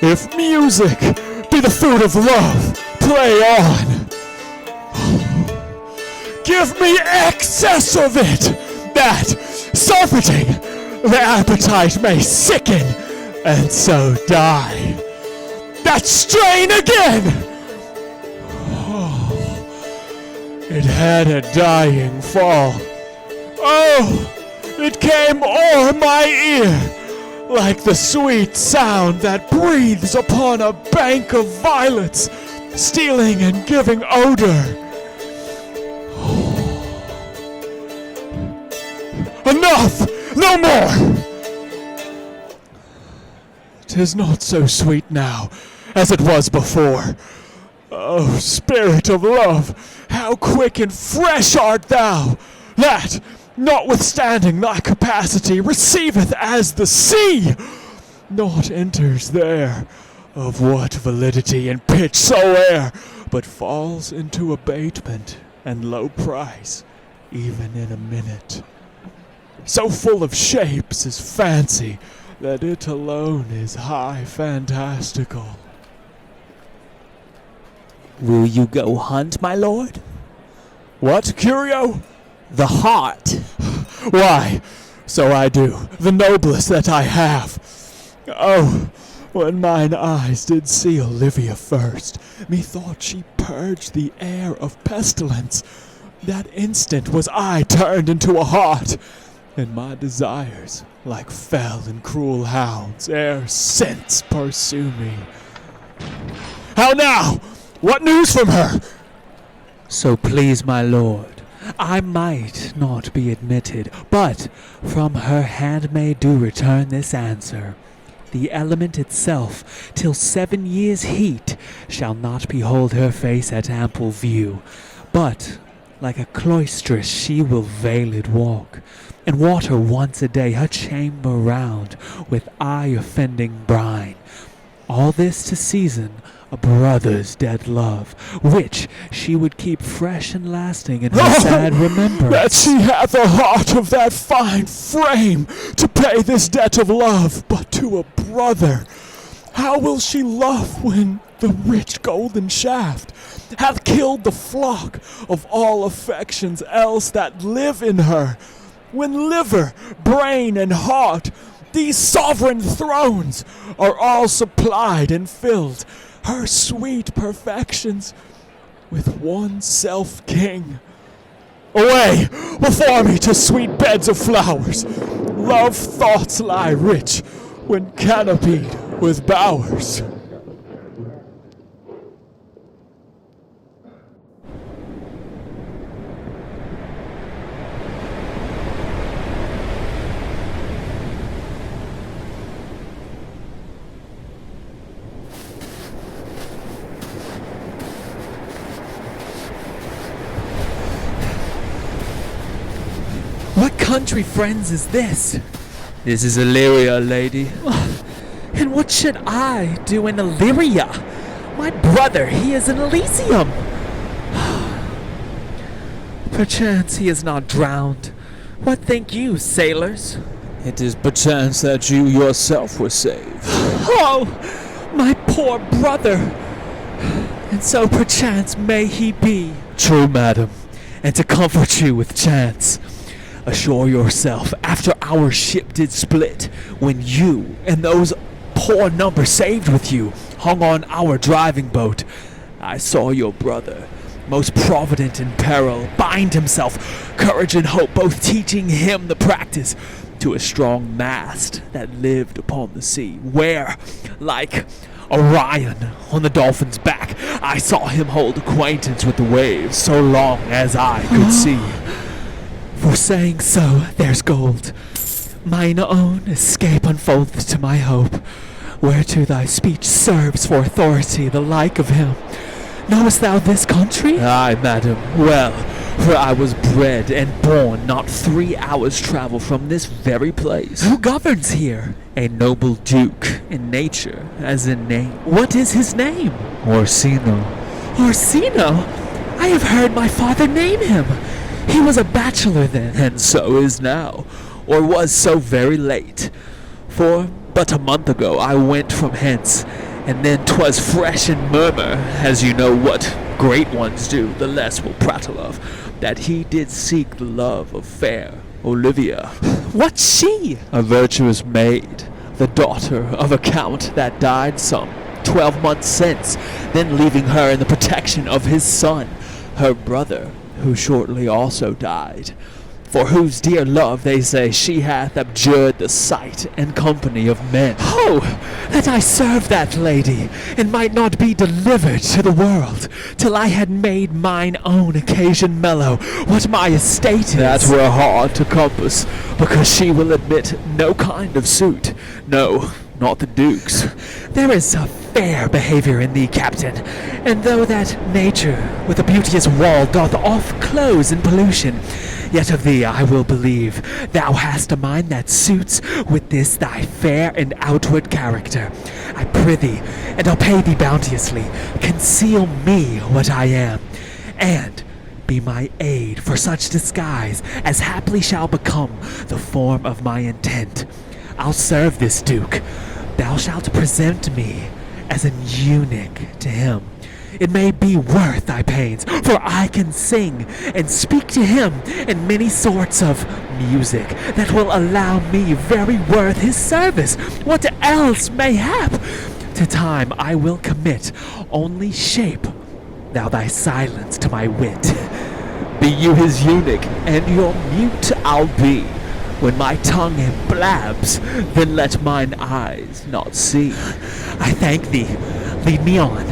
If music be the food of love, play on. Give me excess of it, that, surfeiting, the appetite may sicken, and so die. That strain again! Oh, it had a dying fall. Oh, it came o'er my ear, like the sweet sound that breathes upon a bank of violets, stealing and giving odor. Enough! No more! 'Tis not so sweet now as it was before. Oh, spirit of love, how quick and fresh art thou, that, notwithstanding thy capacity, receiveth as the sea, naught enters there, of what validity and pitch soe'er, but falls into abatement and low price, even in a minute. So full of shapes is fancy, that it alone is high fantastical. Will you go hunt, my lord? What, Curio? The heart. Why, so I do, the noblest that I have. Oh, when mine eyes did see Olivia first, methought she purged the air of pestilence. That instant was I turned into a hart, and my desires, like fell and cruel hounds, e'er since pursue me. How now? What news from her? So please, my lord, I might not be admitted, but from her handmaid do return this answer. The element itself, till 7 years' heat, shall not behold her face at ample view, but like a cloistress she will veiled walk, and water once a day her chamber round with eye-offending brine. All this to season a brother's dead love, which she would keep fresh and lasting in her sad remembrance. That she hath a heart of that fine frame to pay this debt of love, but to a brother. How will she love when the rich golden shaft hath killed the flock of all affections else that live in her? When liver, brain, and heart, these sovereign thrones, are all supplied and filled, her sweet perfections, with one self-king. Away before me to sweet beds of flowers. Love thoughts lie rich when canopied with bowers. What country, friends, is this? This is Illyria, lady. And what should I do in Illyria? My brother, he is in Elysium. Perchance he is not drowned. What think you, sailors? It is perchance that you yourself were saved. Oh, my poor brother. And so perchance may he be. True, madam, and to comfort you with chance, assure yourself, after our ship did split, when you and those poor number saved with you hung on our driving boat, I saw your brother, most provident in peril, bind himself, courage and hope, both teaching him the practice, to a strong mast that lived upon the sea, where, like Orion on the dolphin's back, I saw him hold acquaintance with the waves so long as I could see. For saying so, there's gold. Mine own escape unfoldeth to my hope, whereto thy speech serves for authority the like of him. Knowest thou this country? Aye, madam, well, for I was bred and born not 3 hours' travel from this very place. Who governs here? A noble duke, in nature as in name. What is his name? Orsino. Orsino? I have heard my father name him. He was a bachelor then. And so is now, or was so very late. For but a month ago I went from hence, And then 'twas fresh and murmur, as you know what great ones do, the less will prattle of, that he did seek the love of fair Olivia. What's she? A virtuous maid, the daughter of a count that died some 12 months since, then leaving her in the protection of his son, her brother, who shortly also died, for whose dear love they say she hath abjured the sight and company of men. Oh, that I served that lady, and might not be delivered to the world, till I had made mine own occasion mellow what my estate is. That were hard to compass, because she will admit no kind of suit, no, not the Duke's. There is a fair behaviour in thee, Captain, and though that nature with a beauteous wall doth oft close in pollution, yet of thee I will believe thou hast a mind that suits with this thy fair and outward character. I prithee, and I'll pay thee bounteously, conceal me what I am, and be my aid for such disguise as haply shall become the form of my intent. I'll serve this Duke. Thou shalt present me as an eunuch to him. It may be worth thy pains, for I can sing and speak to him in many sorts of music that will allow me very worth his service. What else mayhap to time I will commit, only shape thou thy silence to my wit. Be you his eunuch, and your mute I'll be. When my tongue blabs, then let mine eyes not see. I thank thee. Lead me on.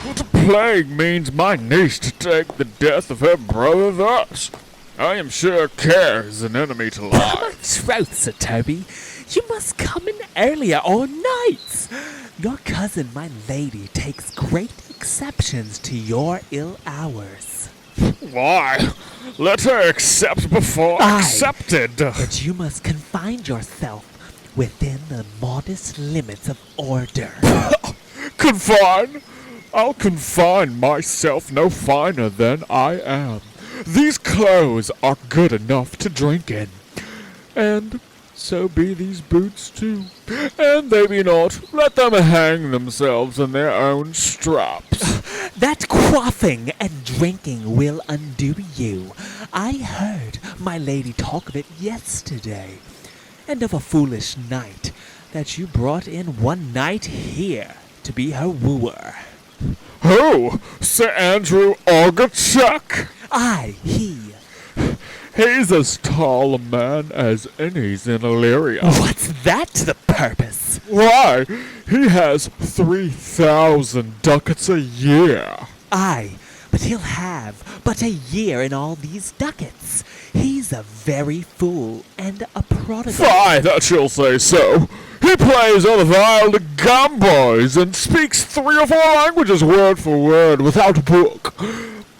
What a plague means my niece to take the death of her brother thus? I am sure care is an enemy to life. Troth, Sir Toby, you must come in earlier or nights. Your cousin, my lady, takes great exceptions to your ill hours. Why? Let her accept before Aye. accepted. But you must confine yourself within the modest limits of order. Confine? I'll confine myself no finer than I am. These clothes are good enough to drink in, and so be these boots too. And they be not, let them hang themselves in their own straps. That quaffing and drinking will undo you. I heard my lady talk of it yesterday, and of a foolish knight that you brought in one night here to be her wooer. Who? Sir Andrew Augurchuck? Aye, he. He's as tall a man as any's in Illyria. What's that to the purpose? Why, he has 3,000 ducats a year. Aye, but he'll have but a year in all these ducats. He's a very fool and a prodigal. Fie, that you'll say so. He plays on the viol to gamboys, and speaks 3 or 4 languages word for word without book,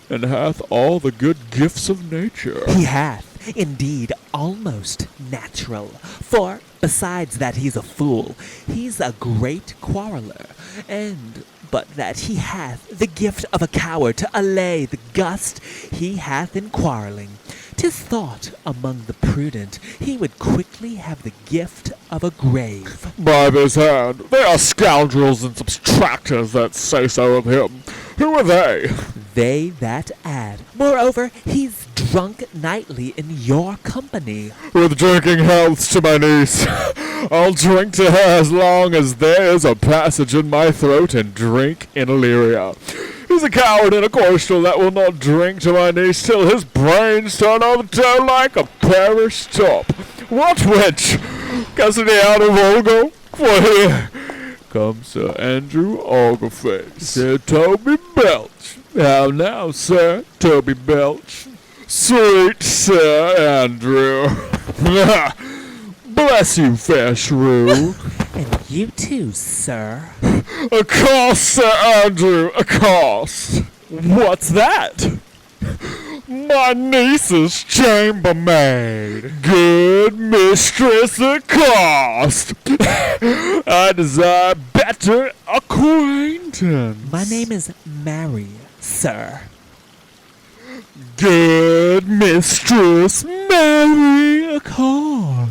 and hath all the good gifts of nature. He hath, indeed, almost natural. For, besides that he's a fool, he's a great quarreller, and but that he hath the gift of a coward to allay the gust he hath in quarrelling. 'Tis thought among the prudent he would quickly have the gift of a grave. By his hand, they are scoundrels and subtractors that say so of him. Who are they? They that add. Moreover, he's drunk nightly in your company. With drinking healths to my niece. I'll drink to her as long as there is a passage in my throat and drink in Illyria. He's a coward and a courtier that will not drink to my niece till his brains turn over toe like a parish top. What wench? Custody out of Olgo? For here comes Sir Andrew Ogleface, Sir Toby Belch. How now, Sir Toby Belch? Sweet Sir Andrew. Bless you, fair shrew. And you too, sir. Accost, Sir Andrew, accost. What's that? my niece's chambermaid. Good mistress at cost. I desire better acquaintance. My name is Mary, sir. Good mistress, marry a cause.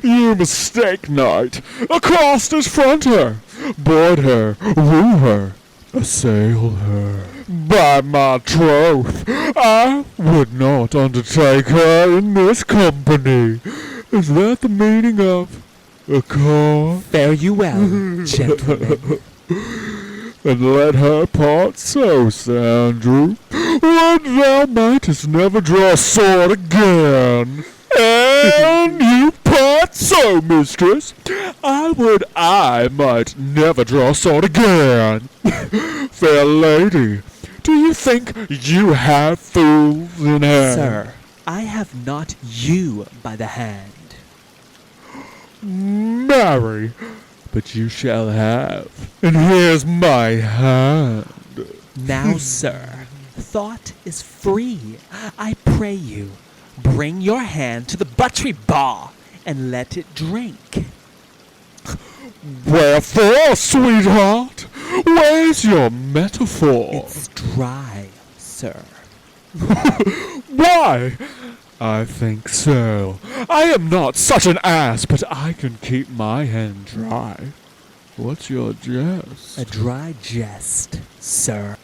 You mistake, knight. Accosters front her, board her, woo her, assail her. By my troth, I would not undertake her in this company. Is that the meaning of a cause? Fare you well, gentlemen. And let her part so, Sir Andrew. Would thou mightest never draw a sword again. And you part so, mistress. I might never draw a sword again. Fair lady, do you think you have fools in hand? Sir, I have not you by the hand. Marry, but you shall have. And here's my hand. Now, sir, thought is free. I pray you, bring your hand to the buttery bar and let it drink. Wherefore, sweetheart? Where's your metaphor? It's dry, sir. Why? I think so. I am not such an ass, but I can keep my hand dry. What's your jest? A dry jest, sir.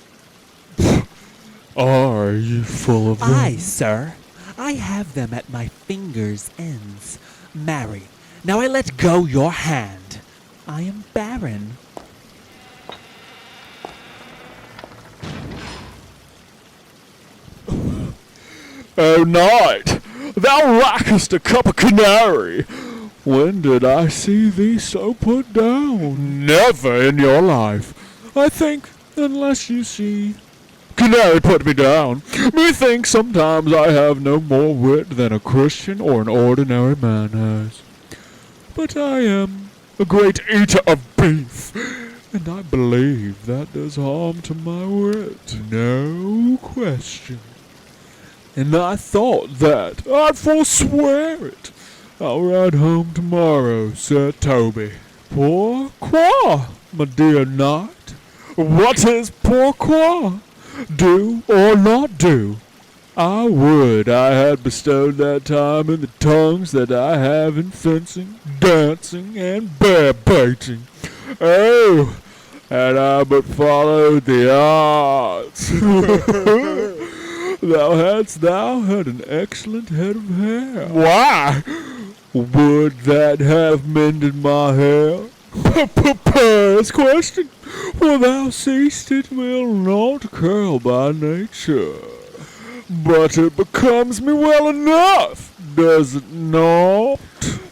Are you full of them? Aye, sir. I have them at my fingers' ends. Marry, now I let go your hand. I am barren. Oh, knight, thou lackest a cup of canary. When did I see thee so put down? Never in your life. I think, unless you see. Canary put me down. Methinks sometimes I have no more wit than a Christian or an ordinary man has. But I am a great eater of beef, and I believe that does harm to my wit. No question. And I thought that I'd forswear it. I'll ride home tomorrow, Sir Toby. Pourquoi, my dear knight? What is pourquoi? Do or not do? I would I had bestowed that time in the tongues that I have in fencing, dancing, and bear baiting. Oh, had I but followed the arts. Thou had an excellent head of hair. Why? Would that have mended my hair? Pious question, for thou seest it will not curl by nature. But it becomes me well enough, does it not?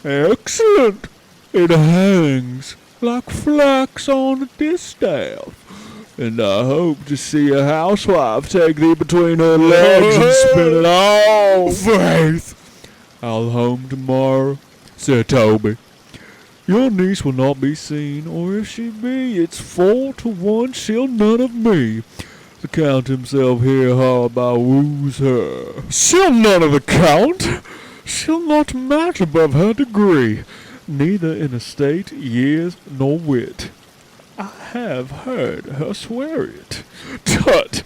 Excellent. It hangs like flax on a distaff. And I hope to see a housewife take thee between her legs and spin it all. Faith, I'll home tomorrow, Sir Toby. Your niece will not be seen, or if she be, it's 4-1 she'll none of me. The Count himself here hard by woos her. She'll none of the Count. She'll not match above her degree, neither in estate, years, nor wit. I have heard her swear it. Tut,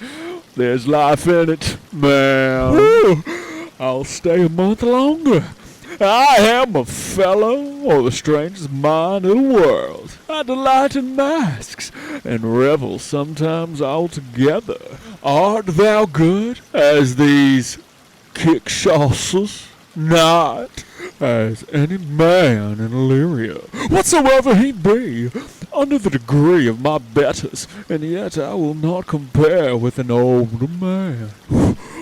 there's life in it, ma'am. Woo! I'll stay a month longer. I am a fellow, or the strangest mind in the world. I delight in masks, and revel sometimes altogether. Art thou good as these kickshosses? Not as any man in Illyria, whatsoever he be, under the degree of my betters, and yet I will not compare with an older man.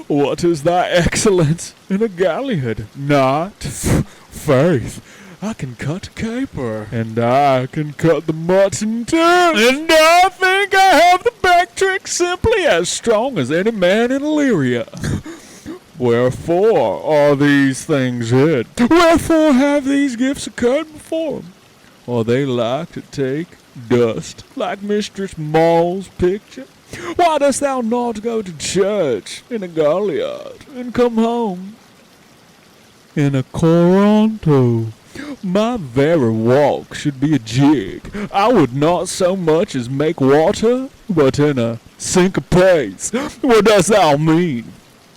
What is thy excellence in a galliard? Not? Faith, I can cut a caper, and I can cut the mutton too, and I think I have the back trick simply as strong as any man in Illyria. Wherefore are these things hid? Wherefore have these gifts occurred before 'em? Are they like to take dust like Mistress Maule's picture? Why dost thou not go to church in a galliard and come home in a coronto? My very walk should be a jig. I would not so much as make water, but in a syncopace. What dost thou mean?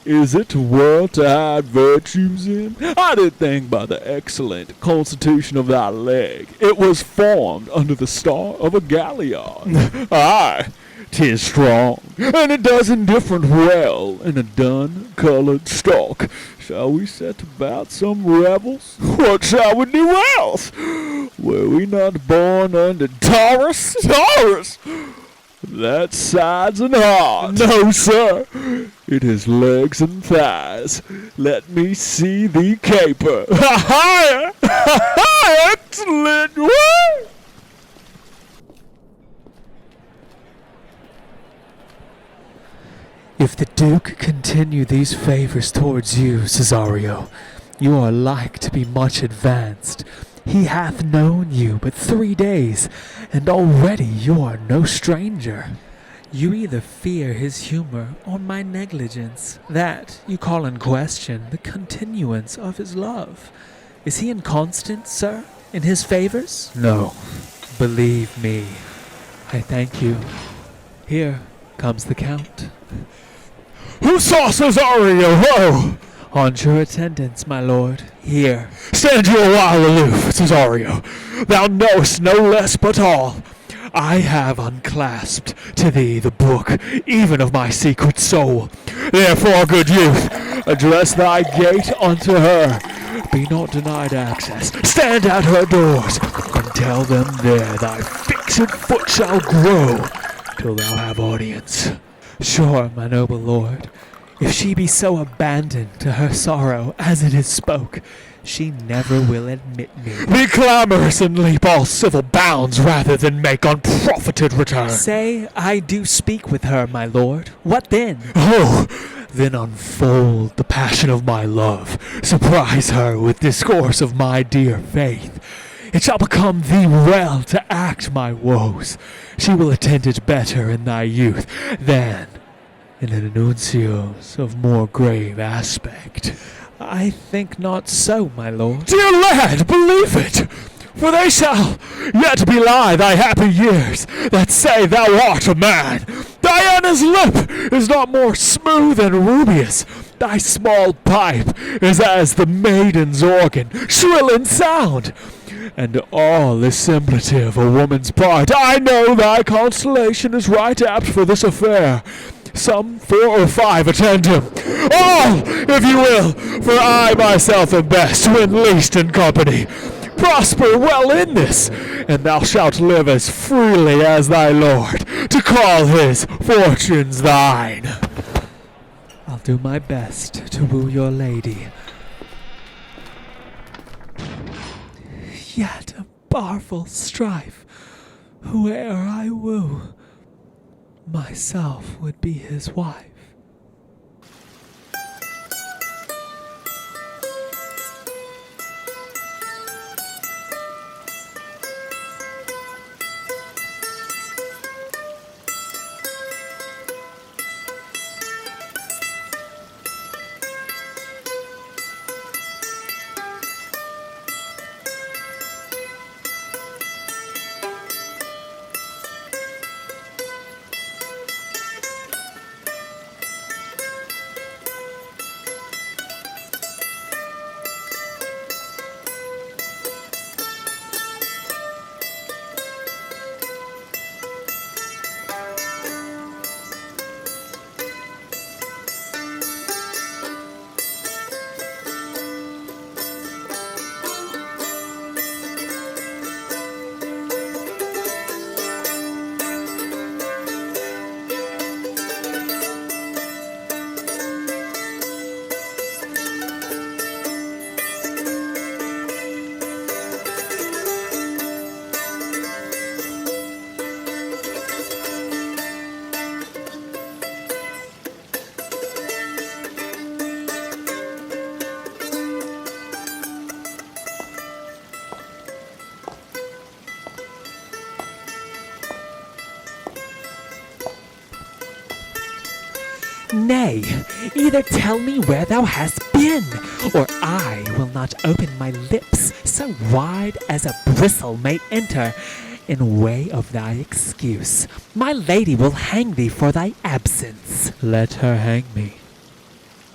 Is it a world to hide virtues in? I did think by the excellent constitution of thy leg, it was formed under the star of a galliard. Aye, 'tis strong, and it does indifferent well in a dun-coloured stalk. Shall we set about some revels? What shall we do else? Were we not born under Taurus? Taurus! That's sides and heart. No, sir. It is legs and thighs. Let me see thee caper. Ha ha! Excellent! Woo! If the Duke continue these favors towards you, Cesario, you are like to be much advanced. He hath known you but 3 days, and already you are no stranger. You either fear his humor or my negligence, that you call in question the continuance of his love. Is he inconstant, sir, in his favors? No, believe me. I thank you. Here comes the Count. Who saw Cesario? Ho! On your attendance, my lord. Here. Stand you a while aloof, Cesario. Thou knowest no less but all. I have unclasped to thee the book, even of my secret soul. Therefore, good youth, address thy gate unto her. Be not denied access. Stand at her doors, and tell them there thy fixed foot shall grow, till thou have audience. Sure, my noble lord, if she be so abandoned to her sorrow as it is spoke, she never will admit me. Be clamorous and leap all civil bounds rather than make unprofited return. Say I do speak with her, my lord. What then? Oh, then unfold the passion of my love. Surprise her with discourse of my dear faith. It shall become thee well to act my woes. She will attend it better in thy youth than in annuncios of more grave aspect. I think not so, my lord. Dear lad, believe it, for they shall yet belie thy happy years that say thou art a man. Diana's lip is not more smooth and rubious. Thy small pipe is as the maiden's organ, shrill in sound. And all is semblative a woman's part. I know thy constellation is right apt for this affair. Some 4 or 5 attend him. All, if you will, for I myself am best when least in company. Prosper well in this, and thou shalt live as freely as thy lord, to call his fortunes thine. I'll do my best to woo your lady. Yet a barful strife, whoe'er I woo, myself would be his wife. Nay, either tell me where thou hast been, or I will not open my lips so wide as a bristle may enter in way of thy excuse. My lady will hang thee for thy absence. Let her hang me.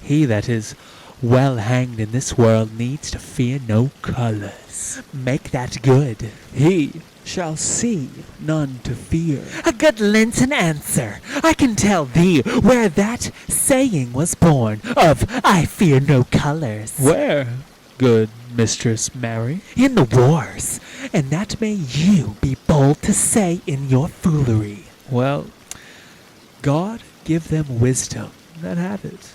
He that is well hanged in this world needs to fear no colors. Make that good. He shall see none to fear. A good Linton answer. I can tell thee where that saying was born of I fear no colors. Where, good Mistress Mary? In the wars, and that may you be bold to say in your foolery. Well, God give them wisdom that have it,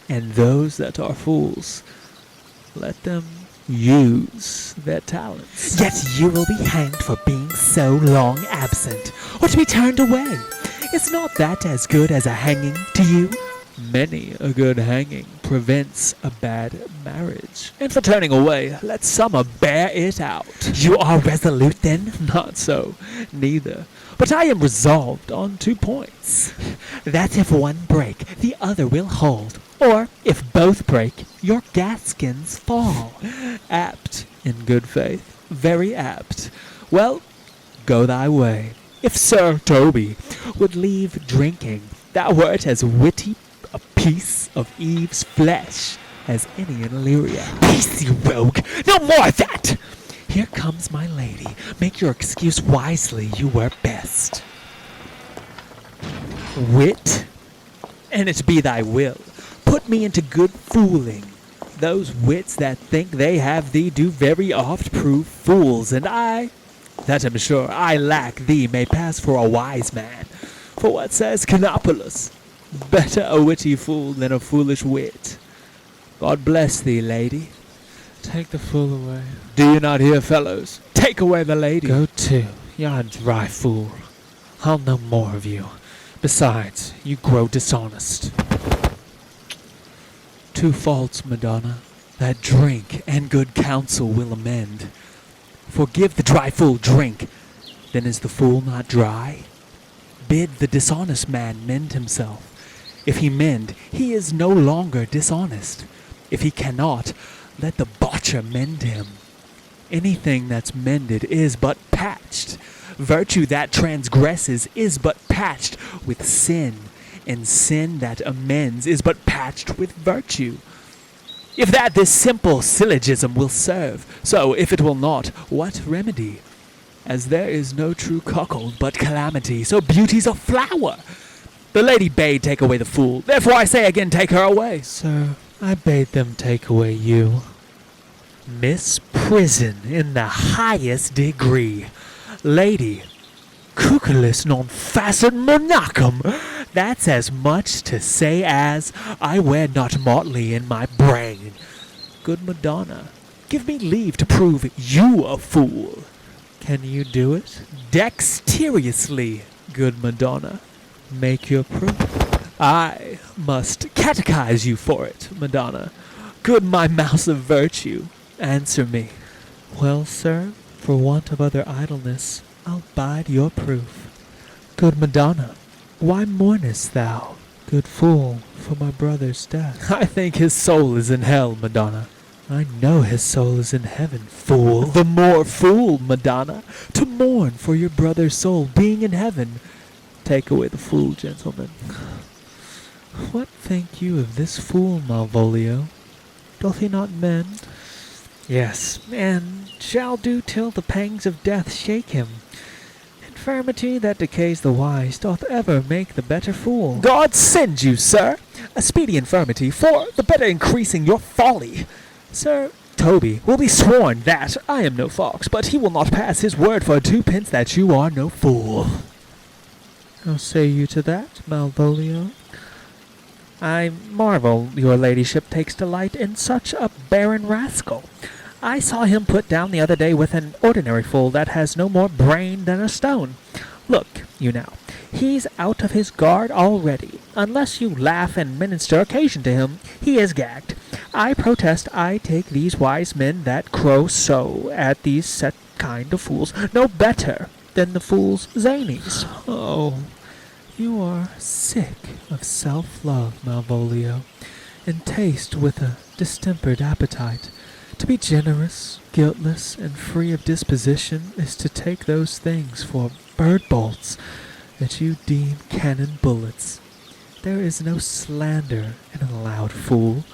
and those that are fools, let them use their talents. Yet you will be hanged for being so long absent, or to be turned away. Is not that as good as a hanging to you? Many a good hanging prevents a bad marriage, and for turning away, let summer bear it out. You are resolute then? Not so, neither. But I am resolved on 2 points. That if one break, the other will hold, or if both break, your gaskins fall. Apt, in good faith, very apt. Well, go thy way. If Sir Toby would leave drinking, thou wert as witty a piece of Eve's flesh as any in Illyria. Peace, you rogue! No more of that! Here comes my lady. Make your excuse wisely, you were best. Wit, and it be thy will, put me into good fooling. Those wits that think they have thee do very oft prove fools, and I, that am sure I lack thee, may pass for a wise man. For what says Canopulus? Better a witty fool than a foolish wit. God bless thee, lady. Take the fool away. Do you not hear, fellows? Take away the lady. Go to. You're a dry fool. I'll know more of you. Besides, you grow dishonest. 2 faults, Madonna, that drink and good counsel will amend. Forgive the dry fool drink, then is the fool not dry? Bid the dishonest man mend himself. If he mend, he is no longer dishonest. If he cannot, let the botcher mend him. Anything that's mended is but patched. Virtue that transgresses is but patched with sin, and sin that amends is but patched with virtue. If that this simple syllogism will serve, so if it will not, what remedy? As there is no true cuckold but calamity, so beauty's a flower. The lady bade take away the fool, therefore I say again take her away. Sir, I bade them take away you. Misprison in the highest degree. Lady, cucullus non facet monachum. That's as much to say as I wear not motley in my brain. Good Madonna, give me leave to prove you a fool. Can you do it? Dexterously, good Madonna. Make your proof. I must catechize you for it, Madonna. Good my mouse of virtue, answer me. Well, sir, for want of other idleness, I'll bide your proof. Good Madonna, why mournest thou, good fool, for my brother's death? I think his soul is in hell, Madonna. I know his soul is in heaven, fool. The more fool, Madonna, to mourn for your brother's soul being in heaven. Take away the fool, gentlemen. What think you of this fool, Malvolio? Doth he not mend? Yes, and shall do till the pangs of death shake him. Infirmity that decays the wise doth ever make the better fool. God send you, sir, a speedy infirmity, for the better increasing your folly. Sir Toby will be sworn that I am no fox, but he will not pass his word for 2 pence that you are no fool. How say you to that, Malvolio? I marvel your ladyship takes delight in such a barren rascal. I saw him put down the other day with an ordinary fool that has no more brain than a stone. Look, you now, he's out of his guard already. Unless you laugh and minister occasion to him, he is gagged. I protest I take these wise men that crow so at these set kind of fools no better than the fool's zanies. Oh, You are sick of self-love, Malvolio, and taste with a distempered appetite. To be generous, guiltless, and free of disposition is to take those things for bird bolts that you deem cannon bullets. There is no slander in a loud fool,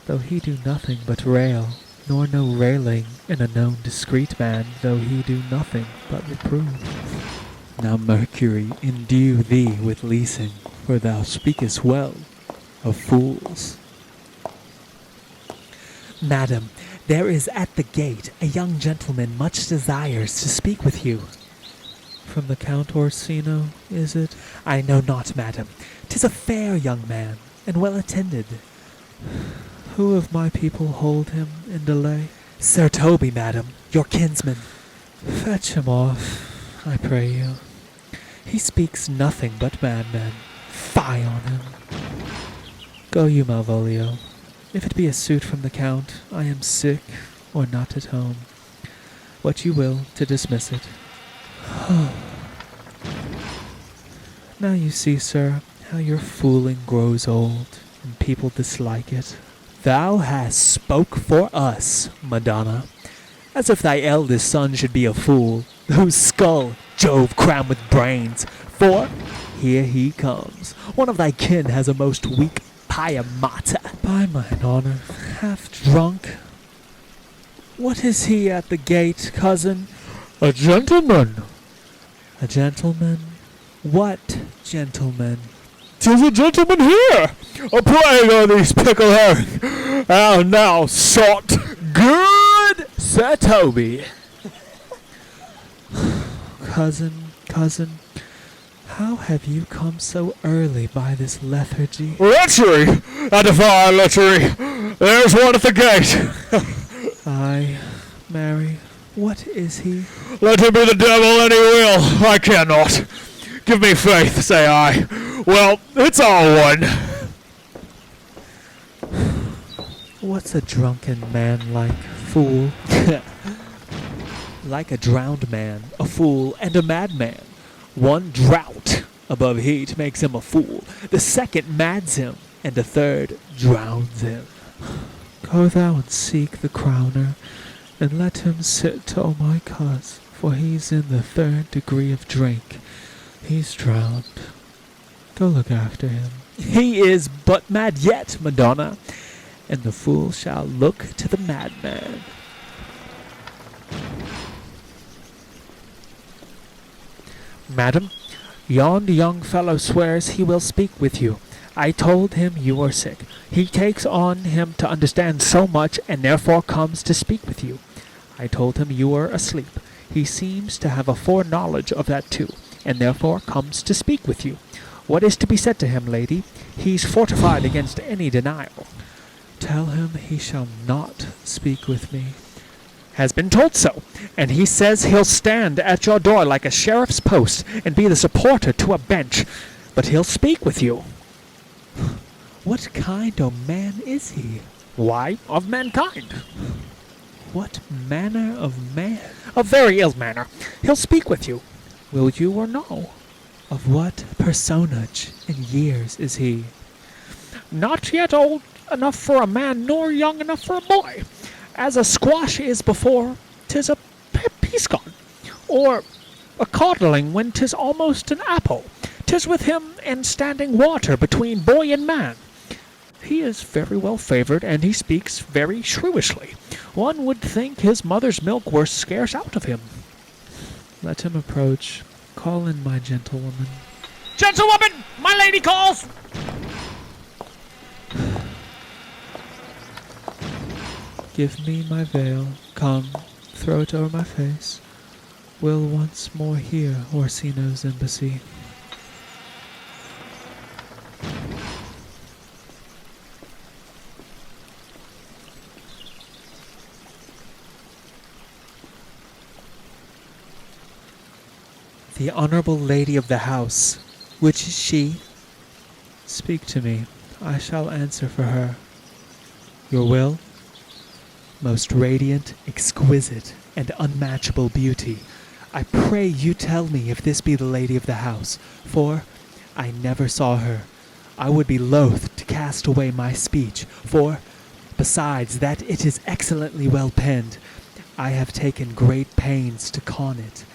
though he do nothing but rail, nor no railing in a known discreet man, though he do nothing but reprove. Now Mercury endue thee with leasing, for thou speakest well of fools. Madam, there is at the gate a young gentleman much desires to speak with you. From the Count Orsino, is it? I know not, madam. 'Tis a fair young man, and well attended. Who of my people hold him in delay? Sir Toby, madam, your kinsman. Fetch him off, I pray you. He speaks nothing but madmen. Fie on him. Go you, Malvolio. If it be a suit from the Count, I am sick or not at home. What you will to dismiss it. Now you see, sir, how your fooling grows old, and people dislike it. Thou hast spoke for us, Madonna, as if thy eldest son should be a fool, whose skull Jove cram with brains. For here he comes. One of thy kin has a most weak pia mater. By mine honor, half drunk. What is he at the gate, cousin? A gentleman. A gentleman? What gentleman? 'Tis a gentleman here. A plague on these pickle herring. How now, sot. Good Sir Toby. Cousin, how have you come so early by this lethargy? Lechery! I defy lechery. There's one at the gate. Aye, Mary, what is he? Let him be the devil and he will. I cannot. Give me faith, say I. Well, it's all one. What's a drunken man like, fool? Like a drowned man, a fool, and a madman. One drought above heat makes him a fool. The second mads him, and the third drowns him. Go thou and seek the crowner, and let him sit, O my cuz, for he's in the 3rd degree of drink. He's drowned. Go look after him. He is but mad yet, Madonna, and the fool shall look to the madman. Madam, yond young fellow swears he will speak with you. I told him you were sick. He takes on him to understand so much, and therefore comes to speak with you. I told him you were asleep. He seems to have a foreknowledge of that too, and therefore comes to speak with you. What is to be said to him, lady? He's fortified against any denial. Tell him he shall not speak with me. Has been told so, and he says he'll stand at your door like a sheriff's post and be the supporter to a bench, but he'll speak with you. What kind of man is he? Why, of mankind. What manner of man? A very ill manner. He'll speak with you. Will you or no? Of what personage and years is he? Not yet old enough for a man, nor young enough for a boy. As a squash is before 'tis a peascod, or a codling when 'tis almost an apple. 'Tis with him and standing water between boy and man. He is very well favoured, and he speaks very shrewishly. One would think his mother's milk were scarce out of him. Let him approach. Call in my gentlewoman. Gentlewoman, my lady calls! Give me my veil. Come, throw it over my face. We'll once more hear Orsino's embassy. The honourable lady of the house. Which is she? Speak to me. I shall answer for her. Your will? Most radiant, exquisite, and unmatchable beauty. I pray you tell me if this be the lady of the house, for I never saw her. I would be loath to cast away my speech, for, besides that it is excellently well penned, I have taken great pains to con it.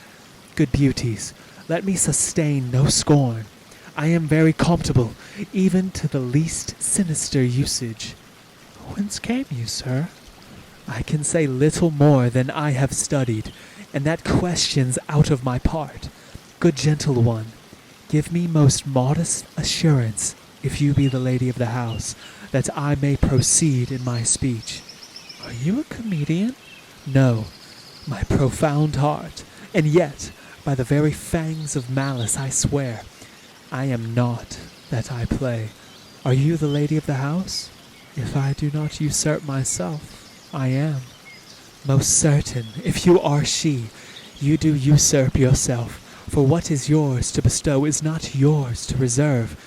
Good beauties, let me sustain no scorn. I am very comfortable, even to the least sinister usage. Whence came you, sir? I can say little more than I have studied, and that question's out of my part. Good gentle one, give me most modest assurance, if you be the lady of the house, that I may proceed in my speech. Are you a comedian? No, my profound heart, and yet, by the very fangs of malice I swear, I am not that I play. Are you the lady of the house? If I do not usurp myself, I am. Most certain, if you are she, you do usurp yourself, for what is yours to bestow is not yours to reserve.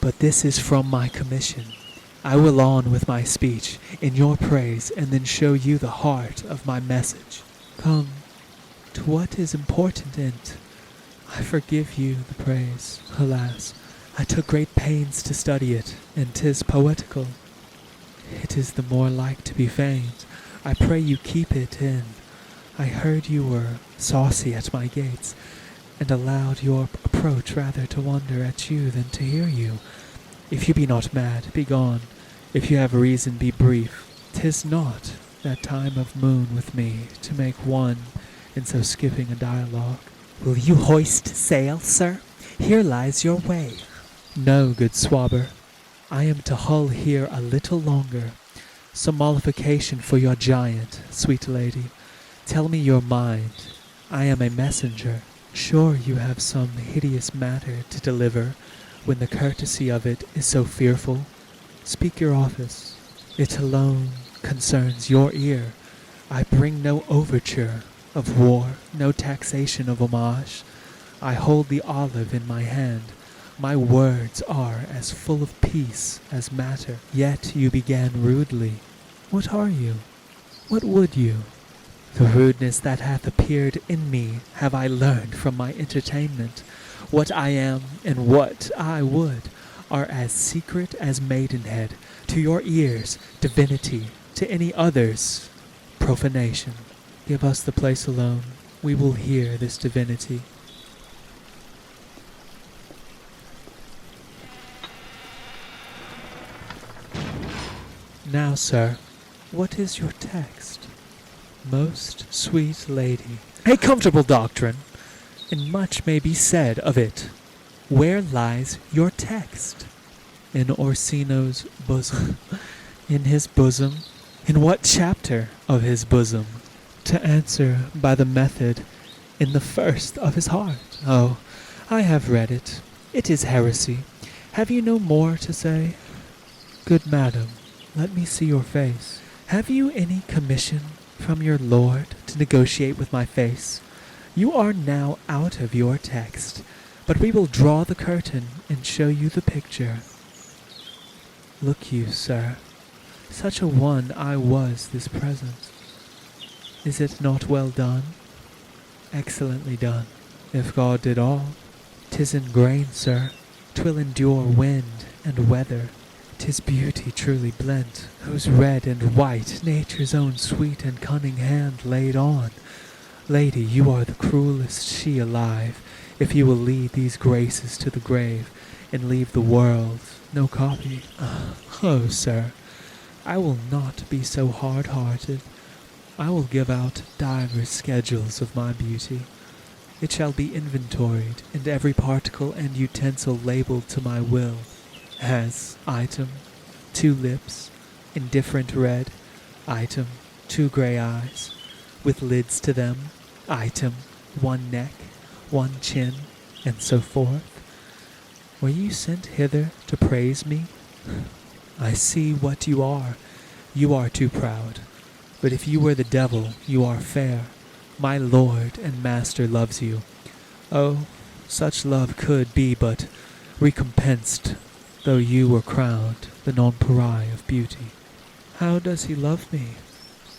But this is from my commission. I will on with my speech, in your praise, and then show you the heart of my message. Come, to what is important in't. I forgive you the praise. Alas, I took great pains to study it, and 'tis poetical. It is the more like to be feigned. I pray you keep it in. I heard you were saucy at my gates, and allowed your approach rather to wonder at you than to hear you. If you be not mad, be gone. If you have reason, be brief. 'Tis not that time of moon with me to make one in so skipping a dialogue. Will you hoist sail, sir? Here lies your way. No, good swabber. I am to hull here a little longer. Some mollification for your giant, sweet lady. Tell me your mind. I am a messenger. Sure you have some hideous matter to deliver, when the courtesy of it is so fearful. Speak your office. It alone concerns your ear. I bring no overture of war, no taxation of homage. I hold the olive in my hand. My words are as full of peace as matter. Yet you began rudely. What are you? What would you? The rudeness that hath appeared in me have I learned from my entertainment. What I am and what I would are as secret as maidenhead. To your ears, divinity. To any others, profanation. Give us the place alone. We will hear this divinity. Now, sir, what is your text? Most sweet lady, a comfortable doctrine, and much may be said of it. Where lies your text? In Orsino's bosom. In his bosom? In what chapter of his bosom? To answer by the method, in the first of his heart. Oh, I have read it. It is heresy. Have you no more to say? Good madam, let me see your face. Have you any commission from your lord to negotiate with my face? You are now out of your text, but we will draw the curtain and show you the picture. Look you, sir, such a one I was this present. Is it not well done? Excellently done. If God did all, 'tis in grain, sir. 'Twill endure wind and weather. 'Tis beauty truly blent, whose red and white nature's own sweet and cunning hand laid on. Lady, you are the cruelest she alive, if you will lead these graces to the grave, and leave the world no copy. Oh, sir, I will not be so hard-hearted. I will give out divers schedules of my beauty. It shall be inventoried, and every particle and utensil labeled to my will, as item, 2 lips, indifferent red, item, 2 gray eyes, with lids to them, item, 1 neck, 1 chin, and so forth. Were you sent hither to praise me? I see what you are. You are too proud. But if you were the devil, you are fair. My lord and master loves you. Oh, such love could be but recompensed, though you were crowned the nonpareil of beauty. How does he love me?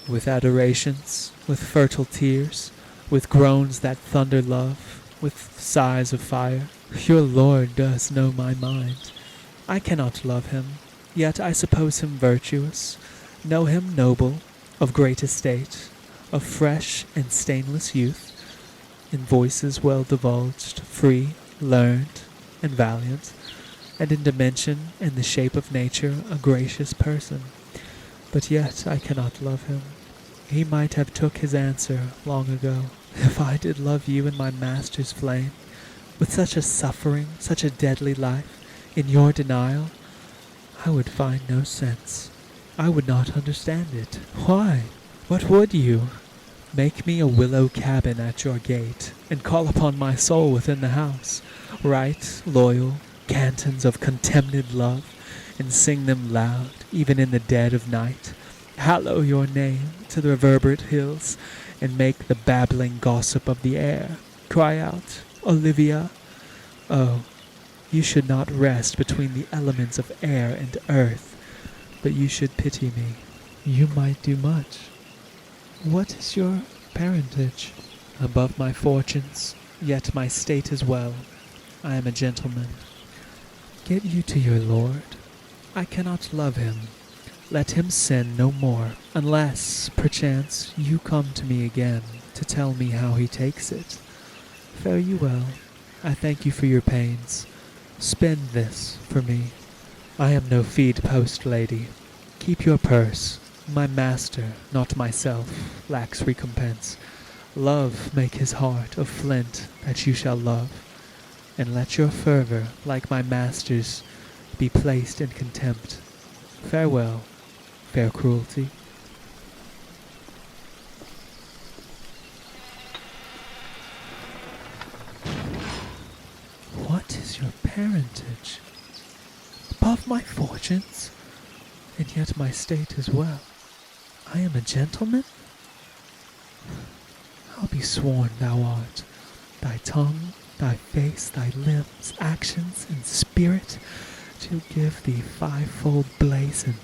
With adorations, with fertile tears, with groans that thunder love, with sighs of fire. Your lord does know my mind. I cannot love him, yet I suppose him virtuous, know him noble, of great estate, of fresh and stainless youth, in voices well divulged, free, learned, and valiant, and in dimension and the shape of nature a gracious person. But yet I cannot love him. He might have took his answer long ago. If I did love you in my master's flame, with such a suffering, such a deadly life, in your denial, I would find no sense. I would not understand it. Why? What would you? Make me a willow cabin at your gate, and call upon my soul within the house. Write loyal cantons of contemned love, and sing them loud, even in the dead of night. Hallow your name to the reverberate hills, and make the babbling gossip of the air. Cry out, Olivia. Oh, you should not rest between the elements of air and earth, but you should pity me. You might do much. What is your parentage? Above my fortunes, yet my state is well. I am a gentleman. Get you to your lord. I cannot love him. Let him sin no more, unless, perchance, you come to me again to tell me how he takes it. Fare you well. I thank you for your pains. Spend this for me. I am no feed post lady. Keep your purse. My master, not myself, lacks recompense. Love make his heart of flint that you shall love, and let your fervor, like my master's, be placed in contempt. Farewell, fair cruelty. What is your parentage? Above my fortunes, and yet my state is well. I am a gentleman? I'll be sworn thou art. Thy tongue, thy face, thy limbs, actions, and spirit to give thee fivefold blazon.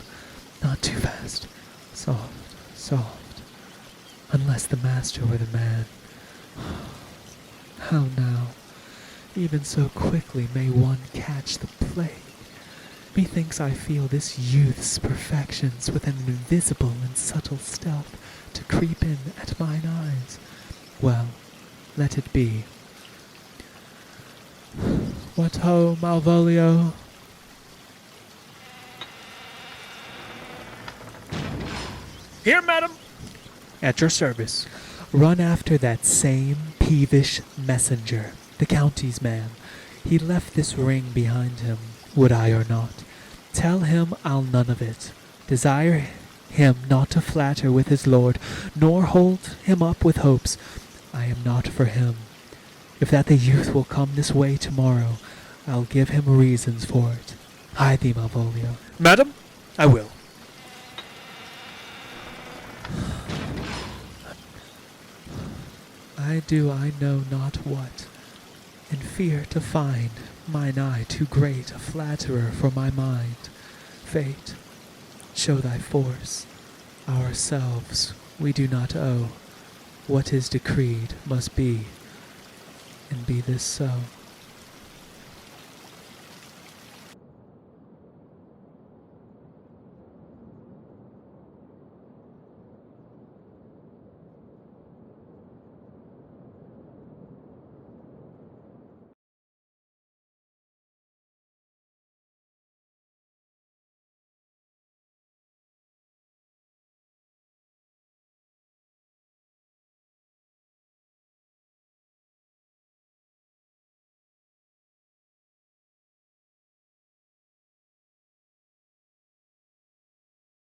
Not too fast. Soft, soft. Unless the master were the man. How now? Even so quickly may one catch the plague. Methinks I feel this youth's perfections with an invisible and subtle stealth to creep in at mine eyes. Well, let it be. What ho, Malvolio? Here, madam. At your service. Run after that same peevish messenger, the county's man. He left this ring behind him, would I or not. Tell him I'll none of it. Desire him not to flatter with his lord, nor hold him up with hopes. I am not for him. If that the youth will come this way tomorrow, I'll give him reasons for it. Hide thee, Malvolio. Madam, I will. I do I know not what, and fear to find mine eye too great a flatterer for my mind. Fate, show thy force. Ourselves we do not owe. What is decreed must be, and be this so.